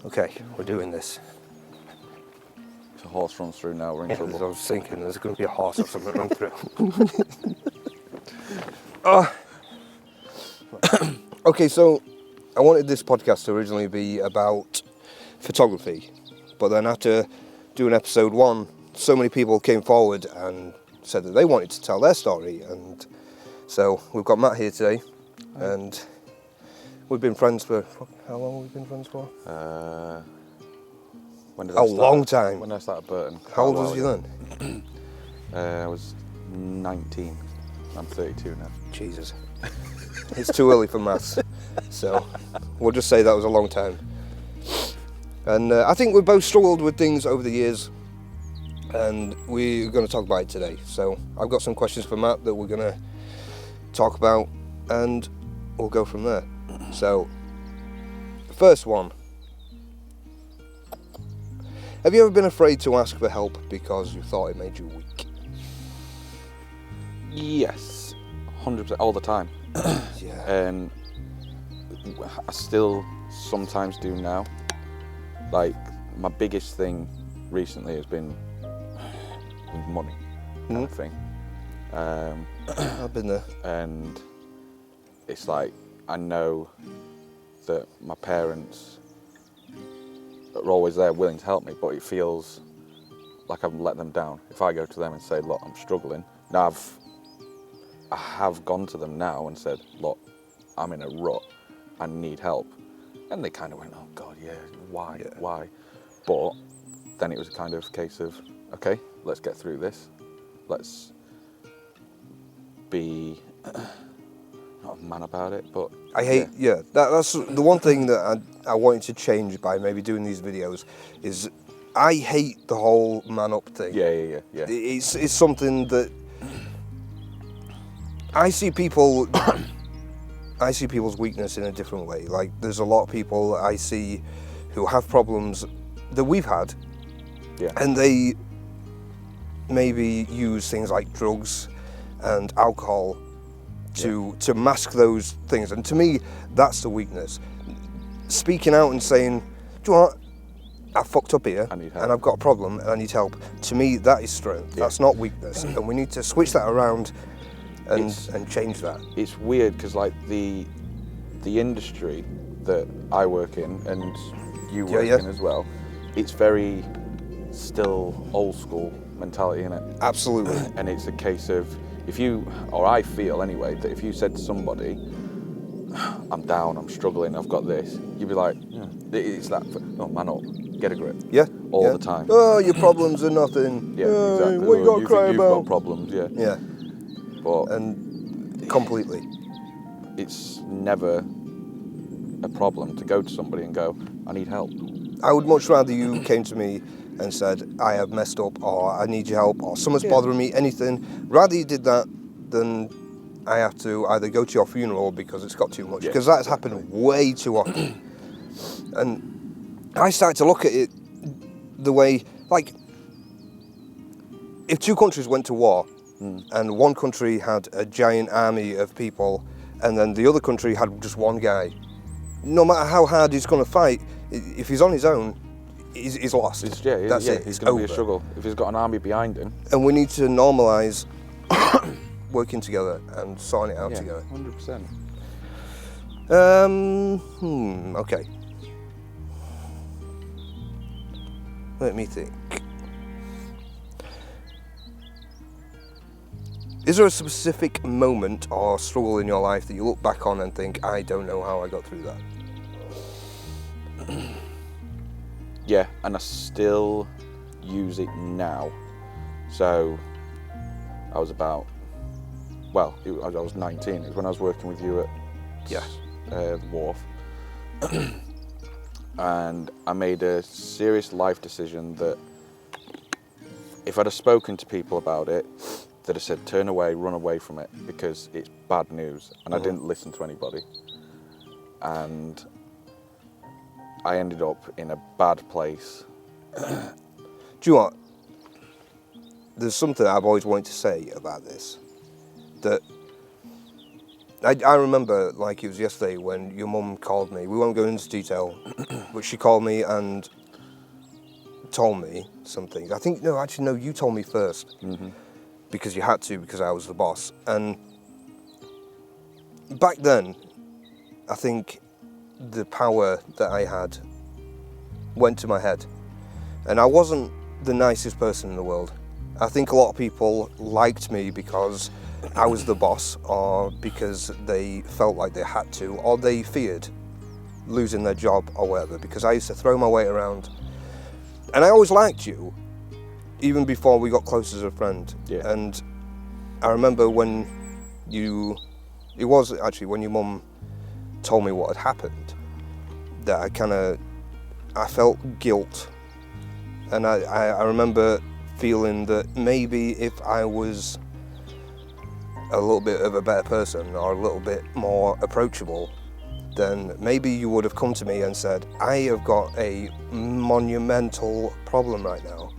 Okay, we're doing this. If a horse runs through now, we're in I trouble. was thinking there's going to be a horse or something run through. Okay, so I wanted this podcast to originally be about photography, but then after doing episode 1, so many people came forward and said that they wanted to tell their story, and so we've got Matt here today, and we've been friends for, how long have we been friends for? When did A I start? long time. When did I start at Burton? How old was you then? I was 19. I'm 32 now. Jesus. It's too early for maths, so we'll just say that was a long time. And I think we've both struggled with things over the years, and we're going to talk about it today. So I've got some questions for Matt that we're going to talk about, and we'll go from there. So, first one. Have you ever been afraid to ask for help because you thought it made you weak? Yes, 100% all the time. Yeah. And I still sometimes do now. Like, my biggest thing recently has been money, kind of thing. I've been there. And it's like, I know that my parents are always there willing to help me, but it feels like I've let them down. If I go to them and say, look, I'm struggling. Now I have gone to them now and said, look, I'm in a rut, I need help. And they kind of went, oh God, yeah, why? But then it was kind of a case of, okay, let's get through this. Let's be, not a man about it, but I hate, that's the one thing that I wanted to change by maybe doing these videos is I hate the whole man up thing. Yeah. It's something that I see people's weakness in a different way. Like, there's a lot of people I see who have problems that we've had, and they maybe use things like drugs and alcohol to mask those things, and to me that's the weakness. Speaking out and saying, do you know what, I fucked up here and I've got a problem and I need help, to me that is strength. That's not weakness, and we need to switch that around and change that. It's weird because, like, the industry that I work in and you work in as well, it's very still old school mentality, isn't it? Absolutely. And it's a case of, if you, or I feel anyway, that if you said to somebody, I'm down, I'm struggling, I've got this, you'd be like, it's that, no, man up, get a grip. Yeah. All the time. Oh, your problems are nothing. Yeah, exactly. What you got to cry you've about? got problems, Yeah. But And completely. It's never a problem to go to somebody and go, I need help. I would much rather you came to me and said, I have messed up, or I need your help, or someone's bothering me, anything. Rather you did that than I have to either go to your funeral because it's got too much. Because that's happened way too often. And I started to look at it the way, like, if two countries went to war, and one country had a giant army of people, and then the other country had just one guy, no matter how hard he's going to fight, if he's on his own, he's lost. That's it. It's going to be a struggle if he's got an army behind him. And we need to normalise working together and sorting it out together. 100%. Okay. Let me think. Is there a specific moment or struggle in your life that you look back on and think, I don't know how I got through that? Yeah, and I still use it now. So I was about, I was 19. It was when I was working with you at the wharf. And I made a serious life decision that if I'd have spoken to people about it, they'd have said, turn away, run away from it, because it's bad news. And I didn't listen to anybody. And I ended up in a bad place. Do you know what? There's something I've always wanted to say about this. That I remember like it was yesterday when your mum called me. We won't go into detail, but she called me and told me something. I think, no, actually, no, you told me first. Mm-hmm. Because you had to, because I was the boss. And back then, I think the power that I had went to my head. And I wasn't the nicest person in the world. I think a lot of people liked me because I was the boss, or because they felt like they had to, or they feared losing their job or whatever, because I used to throw my weight around. And I always liked you, even before we got close as a friend. Yeah. And I remember when it was actually when your mum told me what had happened, that I felt guilt. And I remember feeling that maybe if I was a little bit of a better person, or a little bit more approachable, then maybe you would have come to me and said, I have got a monumental problem right now,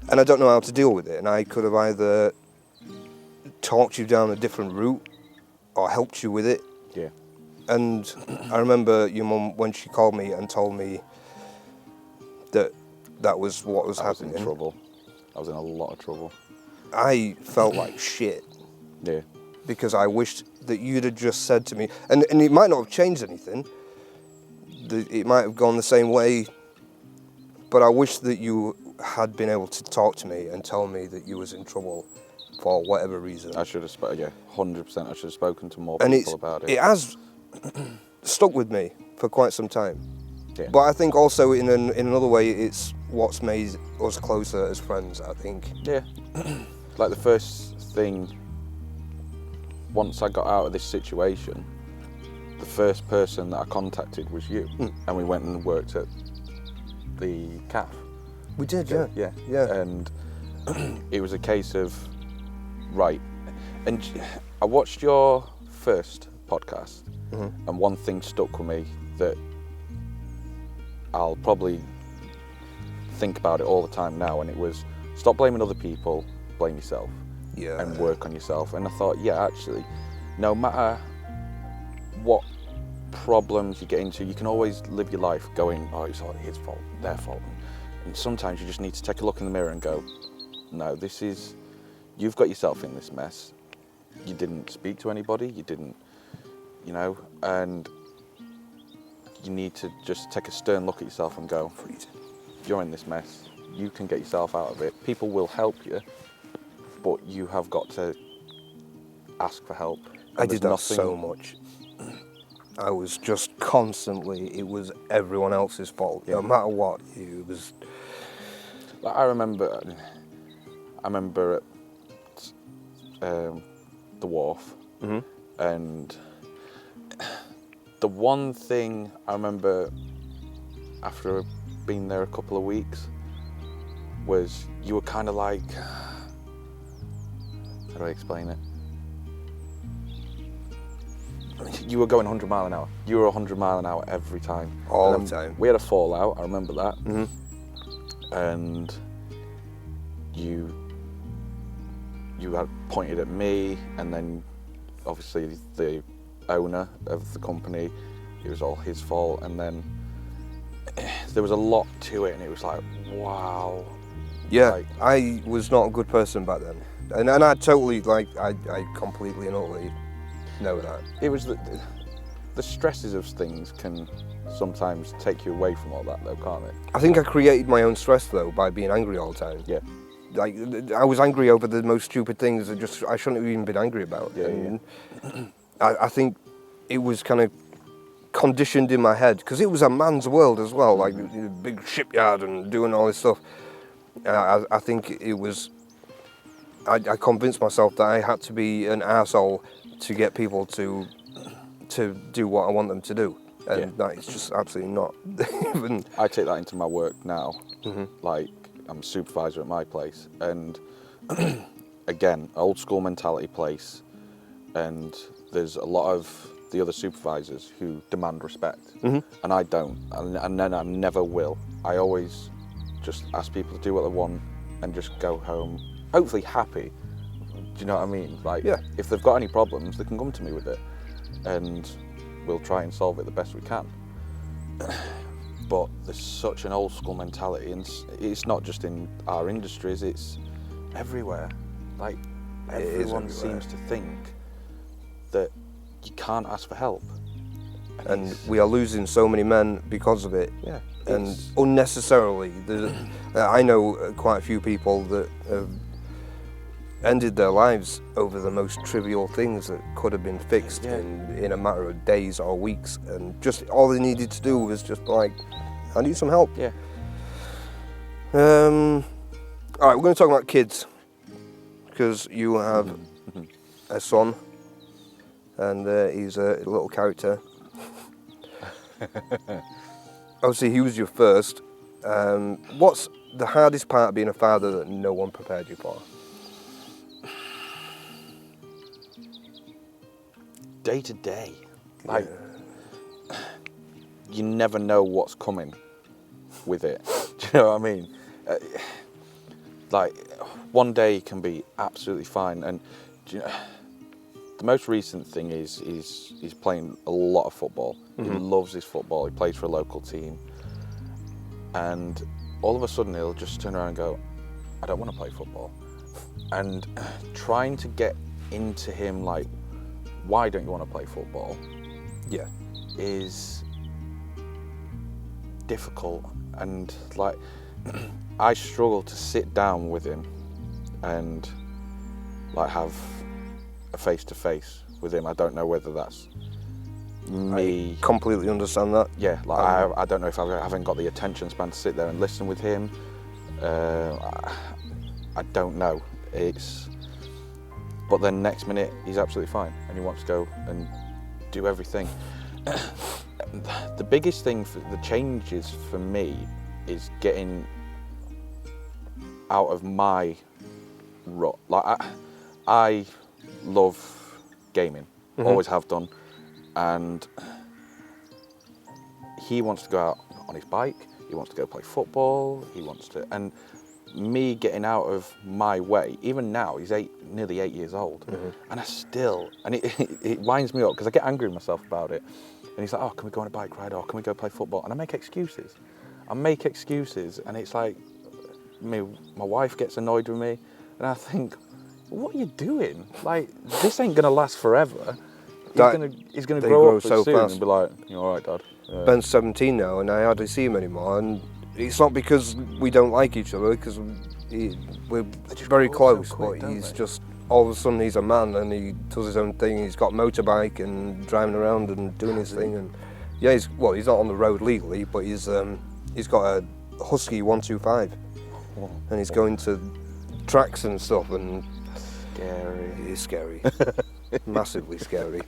and I don't know how to deal with it. And I could have either talked you down a different route or helped you with it. Yeah. And I remember your mum, when she called me and told me that that was what was happening. I was in trouble. I was in a lot of trouble. I felt like shit. Yeah. Because I wished that you'd have just said to me, and it might not have changed anything, it might have gone the same way, but I wish that you had been able to talk to me and tell me that you was in trouble for whatever reason. I should have 100%. I should have spoken to more And people about it. It has stuck with me for quite some time. Yeah. But I think also in another way, it's what's made us closer as friends, I think. Yeah. Like the first thing, once I got out of this situation, the first person that I contacted was you. And we went and worked at the CAF. We did, yeah. Yeah. And it was a case of, right. And I watched your first podcast, and one thing stuck with me that I'll probably think about it all the time now, and it was, stop blaming other people, blame yourself. Yeah. And work on yourself. And I thought, yeah, actually, no matter what problems you get into, you can always live your life going, oh, it's all his fault, their fault. And sometimes you just need to take a look in the mirror and go, no, you've got yourself in this mess. You didn't speak to anybody, you didn't, and you need to just take a stern look at yourself and go, you're in this mess, you can get yourself out of it. People will help you, but you have got to ask for help. I did that so much. I was just constantly, it was everyone else's fault. Yeah. No matter what, it was... Like I remember at the wharf, and the one thing I remember after being there a couple of weeks was you were kind of like, how do I explain it? You were going 100 mile an hour. You were 100 mile an hour every time. All the time. We had a fallout, I remember that. And you had pointed at me, and then obviously the owner of the company, it was all his fault, and then there was a lot to it, and it was like, wow. Yeah, I was not a good person back then. And I totally, I completely and utterly know that. It was the stresses of things can sometimes take you away from all that though, can't it? I think I created my own stress though by being angry all the time. Yeah. Like, I was angry over the most stupid things that I shouldn't have even been angry about. Yeah. I think it was kind of conditioned in my head, because it was a man's world as well, like a big shipyard and doing all this stuff. I think it was, I convinced myself that I had to be an arsehole to get people to do what I want them to do. And that is just absolutely not. I take that into my work now. Like, I'm a supervisor at my place, and again, old school mentality place, and there's a lot of the other supervisors who demand respect, and I don't, and then I never will. I always just ask people to do what they want and just go home, hopefully happy, you know what I mean? Like, Yeah. if they've got any problems, they can come to me with it, and we'll try and solve it the best we can. But there's such an old school mentality, and it's not just in our industries, it's everywhere. Like, everyone seems to think that you can't ask for help. And we are losing so many men because of it. Yeah. And unnecessarily. I know quite a few people that have ended their lives over the most trivial things that could have been fixed in a matter of days or weeks, and just all they needed to do was just like, I need some help. Yeah. All right, we're going to talk about kids, because you have a son, and he's a little character. Obviously, he was your first. What's the hardest part of being a father that no one prepared you for? Day to day. Like, you never know what's coming with it. Do you know what I mean? Like, one day can be absolutely fine, and do you know, the most recent thing is he's playing a lot of football. He loves his football. He plays for a local team, and all of a sudden he'll just turn around and go, I don't want to play football. And trying to get into him, like, why don't you want to play football? Yeah. Is difficult, and like, I struggle to sit down with him and like have a face-to-face with him. I don't know whether that's me. I completely understand that. Yeah, like I don't know if I haven't got the attention span to sit there and listen with him. I don't know. But then next minute he's absolutely fine and he wants to go and do everything. The biggest thing for the changes for me is getting out of my rut. Like, I love gaming, always have done, and he wants to go out on his bike, he wants to go play football, and me getting out of my way, even now, he's nearly 8 years old, and it winds me up because I get angry with myself about it. And he's like, oh, can we go on a bike ride, or can we go play football? And I make excuses, and it's like, my wife gets annoyed with me, and I think, what are you doing? Like, this ain't gonna last forever. He's gonna grow up so soon fast. And be like, you all right, Dad? Yeah. Ben's 17 now, and I hardly see him anymore. And it's not because we don't like each other, because we're very close. So quick, but he's just, all of a sudden he's a man and he does his own thing. He's got a motorbike and driving around and doing his thing. And yeah, he's not on the road legally, but he's got a Husky 125, and he's going to tracks and stuff. And scary. It is scary. Massively scary.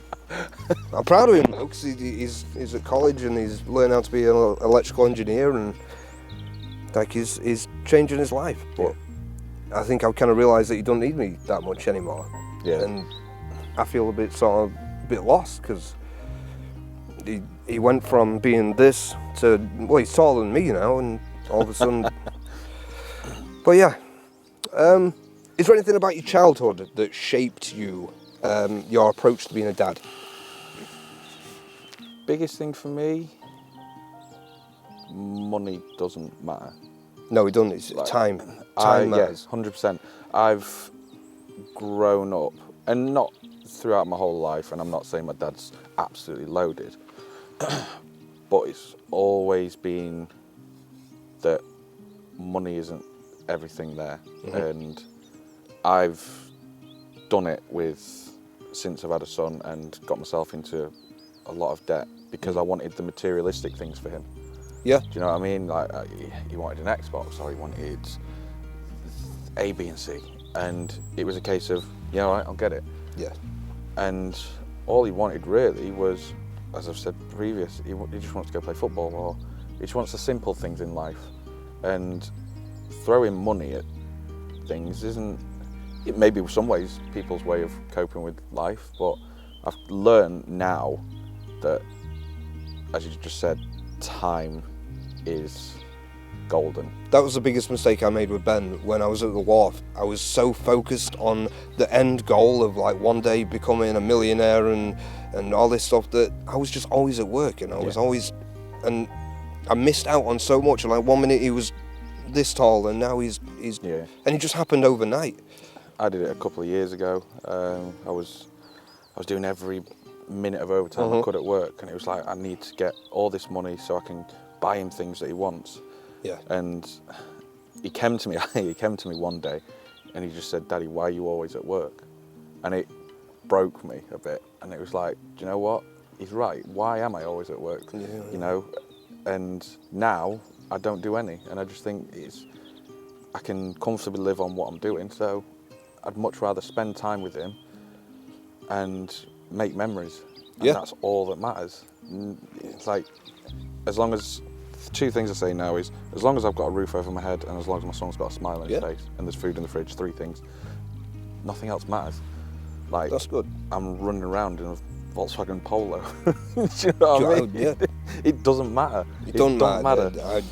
I'm proud of him though, because he's at college and he's learning how to be an electrical engineer, and like he's changing his life. But I think I've kind of realised that he don't need me that much anymore. Yeah. And I feel a bit lost, because he went from being this to, well, he's taller than me now, and all of a sudden. But yeah, is there anything about your childhood that shaped you, your approach to being a dad? Biggest thing for me, money doesn't matter. No, it doesn't. It's like, time. Time matters. Yes, 100%. I've grown up, and not throughout my whole life, and I'm not saying my dad's absolutely loaded, but it's always been that money isn't everything there. And I've done it since I've had a son, and got myself into a lot of debt because I wanted the materialistic things for him. Yeah. Do you know what I mean? Like, he wanted an Xbox, or he wanted A, B, and C, and it was a case of, yeah, all right, I'll get it. Yeah. And all he wanted really was, as I've said previous, he just wants to go play football, or he just wants the simple things in life. And throwing money at things isn't, it may be some ways people's way of coping with life, but I've learned now that, as you just said, time is golden. That was the biggest mistake I made with Ben when I was at the wharf. I was so focused on the end goal of like one day becoming a millionaire and all this stuff that I was just always at work, and I was always, and I missed out on so much. Like 1 minute he was this tall and now he's and it just happened overnight. I did it a couple of years ago. I was doing every minute of overtime I could at work, and it was like, I need to get all this money so I can buy him things that he wants. Yeah. And he came to me one day and he just said, "Daddy, why are you always at work?" And it broke me a bit, and it was like, do you know what? He's right. Why am I always at work? Yeah. You know? And now I don't do any, and I just think I can comfortably live on what I'm doing, so I'd much rather spend time with him and make memories. And that's all that matters. It's like, as long as, two things I say now is, as long as I've got a roof over my head and as long as my son's got a smile on his face and there's food in the fridge, 3 things, nothing else matters. Like, that's good. I'm running around in a Volkswagen Polo. Do you know what I mean? Yeah. It doesn't matter. It doesn't matter.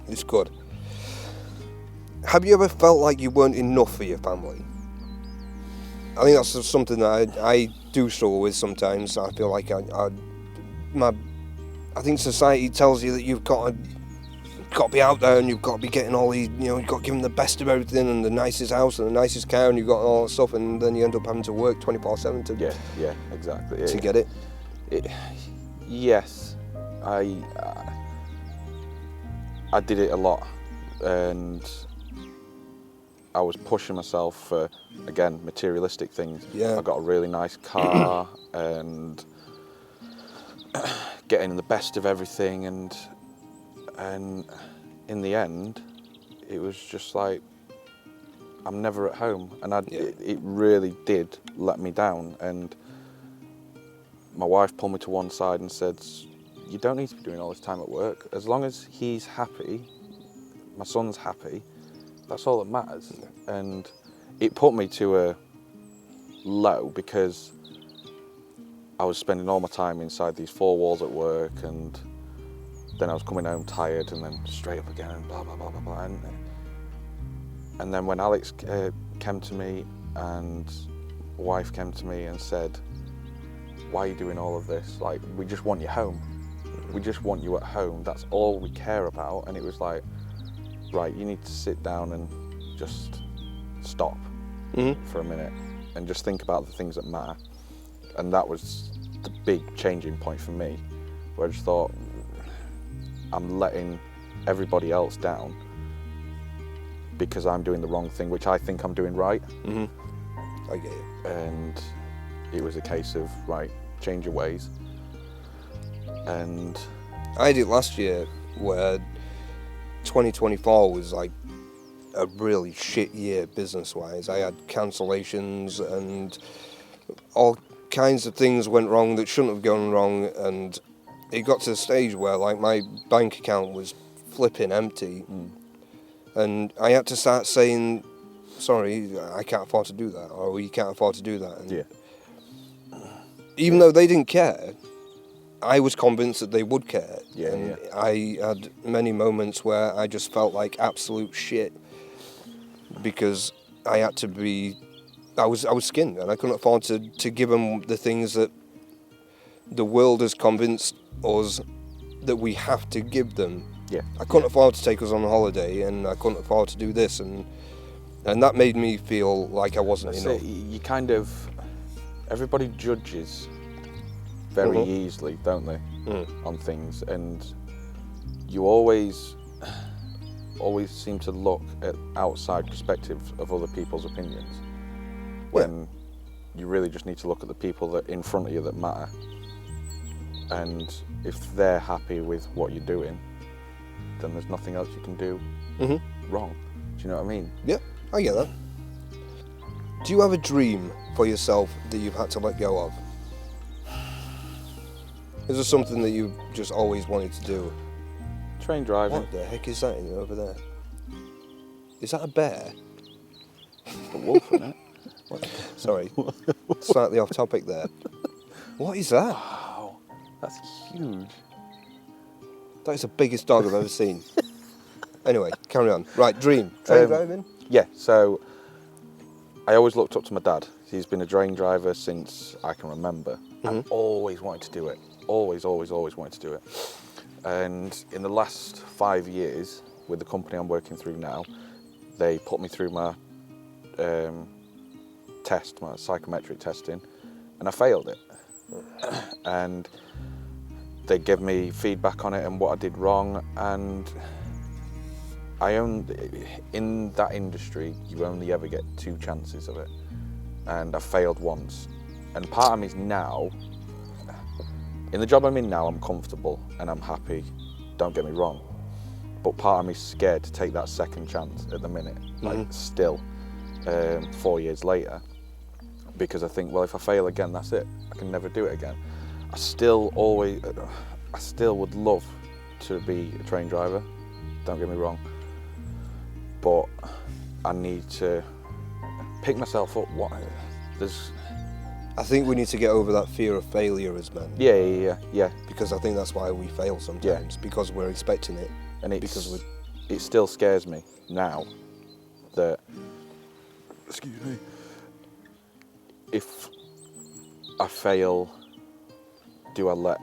It's good. Have you ever felt like you weren't enough for your family? I think that's something that I do struggle with sometimes. I feel like I think society tells you that you've got to be out there and you've got to be getting all these, you've got to give them the best of everything and the nicest house and the nicest car, and you've got all that stuff, and then you end up having to work 24/7 to exactly to get it. Yes, I did it a lot, and I was pushing myself for, again, materialistic things. Yeah. I got a really nice car and getting the best of everything, and in the end, it was just like, I'm never at home, and it really did let me down. And my wife pulled me to one side and said, "You don't need to be doing all this time at work. As long as he's happy, my son's happy, that's all that matters." And it put me to a low, because I was spending all my time inside these 4 walls at work, and then I was coming home tired, and then straight up again, and blah, blah, blah, blah, blah. And then when Alex came to me, and my wife came to me and said, "Why are you doing all of this? Like, we just want you home. We just want you at home. That's all we care about." And it was like, right, you need to sit down and just stop for a minute and just think about the things that matter. And that was the big changing point for me, where I just thought, I'm letting everybody else down because I'm doing the wrong thing, which I think I'm doing right. I get it. And it was a case of, right, change your ways. And I did last year, where 2024 was like a really shit year business-wise. I had cancellations and all kinds of things went wrong that shouldn't have gone wrong, and it got to the stage where like my bank account was flipping empty, and I had to start saying, "Sorry, I can't afford to do that," or "You can't afford to do that." And even though they didn't care, I was convinced that they would care. I had many moments where I just felt like absolute shit, because I had to be, I was skinned, and I couldn't afford to give them the things that the world has convinced us that we have to give them. I couldn't afford to take us on a holiday, and I couldn't afford to do this, and that made me feel like I wasn't enough. You kind of, everybody judges very easily, don't they, on things, and you always seem to look at outside perspectives of other people's opinions, when you really just need to look at the people that in front of you that matter. And if they're happy with what you're doing, then there's nothing else you can do wrong. Do you know what I mean? Yeah, I get that. Do you have a dream for yourself that you've had to let go of? Is there something that you've just always wanted to do? Train driving. What the heck is that over there? Is that a bear? A wolf, isn't it? Sorry, slightly off topic there. What is that? Wow, that's huge. That is the biggest dog I've ever seen. Anyway, carry on. Right, dream. Train driving? Yeah, so I always looked up to my dad. He's been a train driver since I can remember. I've always wanted to do it. Always wanted to do it. And in the last 5 years, with the company I'm working through now, they put me through my test, my psychometric testing, and I failed it. And they gave me feedback on it and what I did wrong, and in that industry, you only ever get 2 chances of it, and I failed once. And part of me is now, in the job I'm in now, I'm comfortable and I'm happy, don't get me wrong, but part of me is scared to take that second chance at the minute, like still, 4 years later, because I think, well, if I fail again, that's it, I can never do it again. I still would love to be a train driver, don't get me wrong, but I need to pick myself up. I think we need to get over that fear of failure as men. Yeah. Because I think that's why we fail sometimes, because we're expecting it. And it still scares me now that, excuse me, if I fail, do I let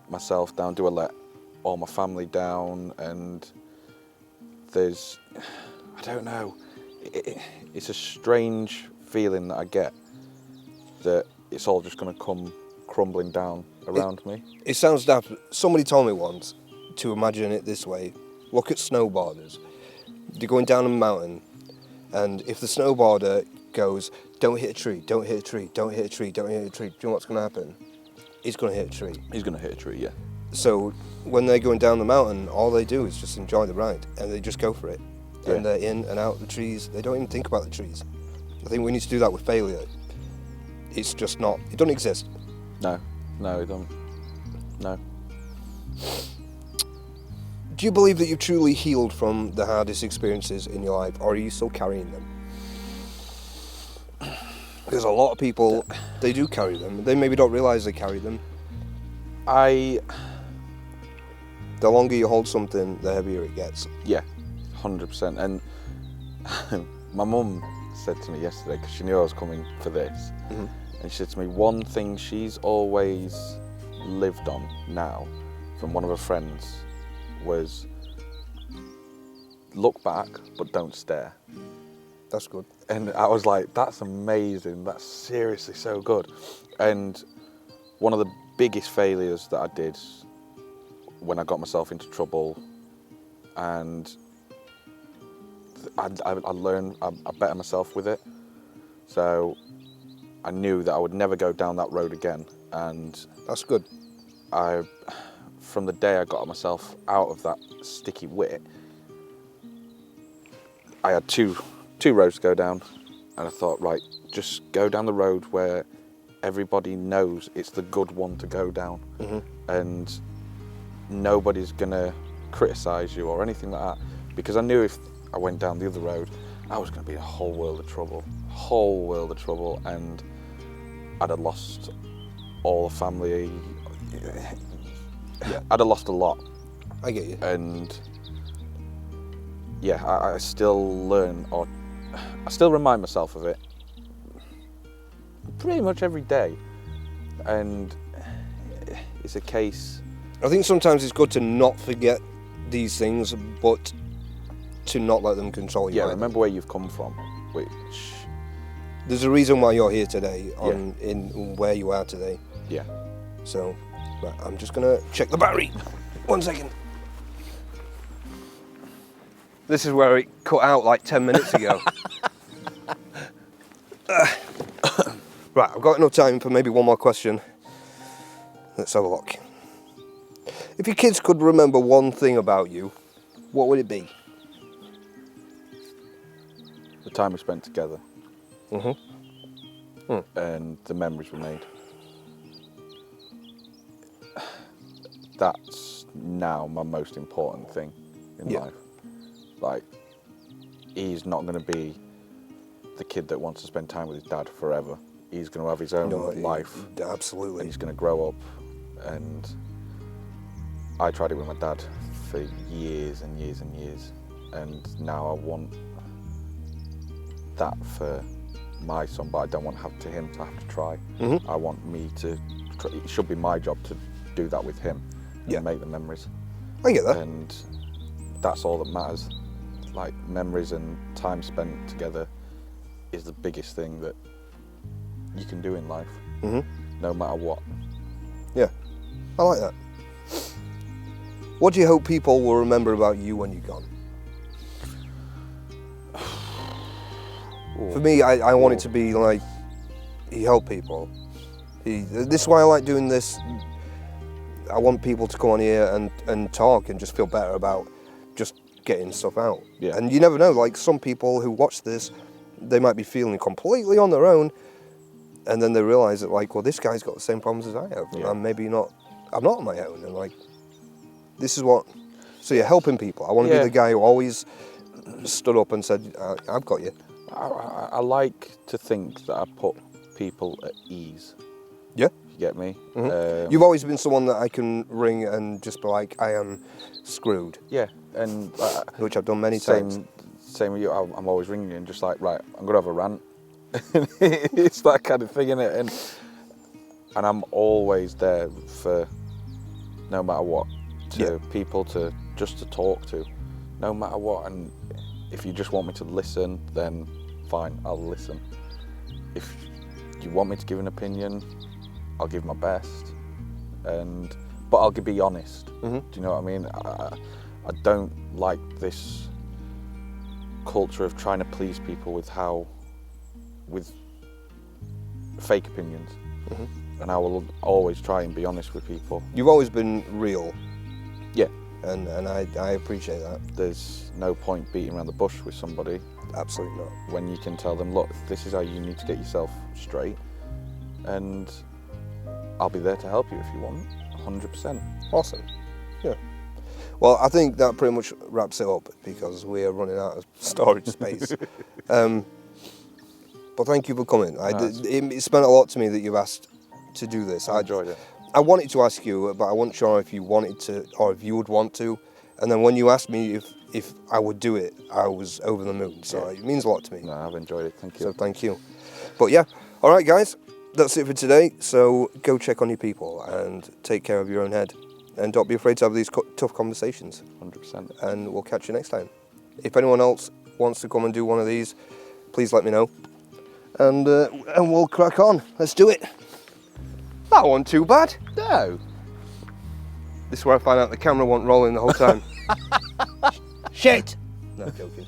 myself down? Do I let all my family down? And I don't know, it's a strange feeling that I get, that it's all just going to come crumbling down around me. It sounds daft. Somebody told me once to imagine it this way. Look at snowboarders. They're going down a mountain, and if the snowboarder goes, don't hit a tree, don't hit a tree, don't hit a tree, don't hit a tree, do you know what's going to happen? He's going to hit a tree. He's going to hit a tree, yeah. So when they're going down the mountain, all they do is just enjoy the ride, and they just go for it. Yeah. And they're in and out of the trees. They don't even think about the trees. I think we need to do that with failure. It's just not, it doesn't exist. No, it don't. No. Do you believe that you've truly healed from the hardest experiences in your life, or are you still carrying them? Because a lot of people, they do carry them. They maybe don't realise they carry them. The longer you hold something, the heavier it gets. Yeah, 100%. And my mum said to me yesterday, because she knew I was coming for this, and she said to me, one thing she's always lived on now from one of her friends was, look back, but don't stare. That's good. And I was like, that's amazing, that's seriously so good. And one of the biggest failures that I did when I got myself into trouble, and I learned, I better myself with it. So I knew that I would never go down that road again. And that's good. From the day I got myself out of that sticky wit, I had two roads to go down, and I thought, right, just go down the road where everybody knows it's the good one to go down, and nobody's gonna criticise you or anything like that, because I knew if I went down the other road, I was gonna be in a whole world of trouble, and I'd have lost all the family. Yeah. I'd have lost a lot. I get you. And yeah, I still learn, or I still remind myself of it pretty much every day. And it's a case. I think sometimes it's good to not forget these things, but to not let them control you. Yeah, remember where you've come from, which. There's a reason why you're here today, in where you are today. Yeah. So, right, I'm just gonna check the battery. 1 second. This is where it cut out like 10 minutes ago. Right, I've got enough time for maybe one more question. Let's have a look. If your kids could remember one thing about you, what would it be? The time we spent together. And the memories we made. That's now my most important thing in life. Like, he's not going to be the kid that wants to spend time with his dad forever. He's going to have his own life. Absolutely. And he's going to grow up. And I tried it with my dad for years and years and years, and now I want that for my son, but I don't want him to have to try. I want me to try. It should be my job to do that with him and make the memories. I get that. And that's all that matters. Like, memories and time spent together is the biggest thing that you can do in life, no matter what. Yeah, I like that. What do you hope people will remember about you when you're gone? For me, I want it to be like, he helped people. This is why I like doing this. I want people to come on here and talk and just feel better about just getting stuff out. Yeah. And you never know, like some people who watch this, they might be feeling completely on their own, and then they realise that, like, well, this guy's got the same problems as I have, and I'm not on my own, and like, this is what, so you're helping people. I want to be the guy who always stood up and said, I've got you. I like to think that I put people at ease. Yeah. You get me? You've always been someone that I can ring and just be like, I am screwed. Yeah, and which I've done many times. Same with you. I'm always ringing you and just like, right, I'm gonna have a rant. It's that kind of thing, innit? And I'm always there for, no matter what, to people to talk to, no matter what. And if you just want me to listen, then fine, I'll listen. If you want me to give an opinion, I'll give my best, but I'll be honest. Do you know what I mean? I don't like this culture of trying to please people with fake opinions. And I will always try and be honest with people. You've always been real. Yeah. And I appreciate that. There's no point beating around the bush with somebody. Absolutely not. When you can tell them, look, this is how you need to get yourself straight, and I'll be there to help you if you want, 100%. Awesome. Yeah. Well, I think that pretty much wraps it up because we are running out of storage space. But thank you for coming. It meant a lot to me that you've asked to do this. I enjoyed it. I wanted to ask you, but I wasn't sure if you wanted to or if you would want to. And then when you asked me if I would do it, I was over the moon. So it means a lot to me. No, I've enjoyed it. Thank you. So thank you. But yeah, all right, guys, that's it for today. So go check on your people and take care of your own head. And don't be afraid to have these tough conversations. 100%. And we'll catch you next time. If anyone else wants to come and do one of these, please let me know. And we'll crack on. Let's do it. That wasn't too bad. No. This is where I find out the camera wasn't rolling the whole time. Shit! No, joking.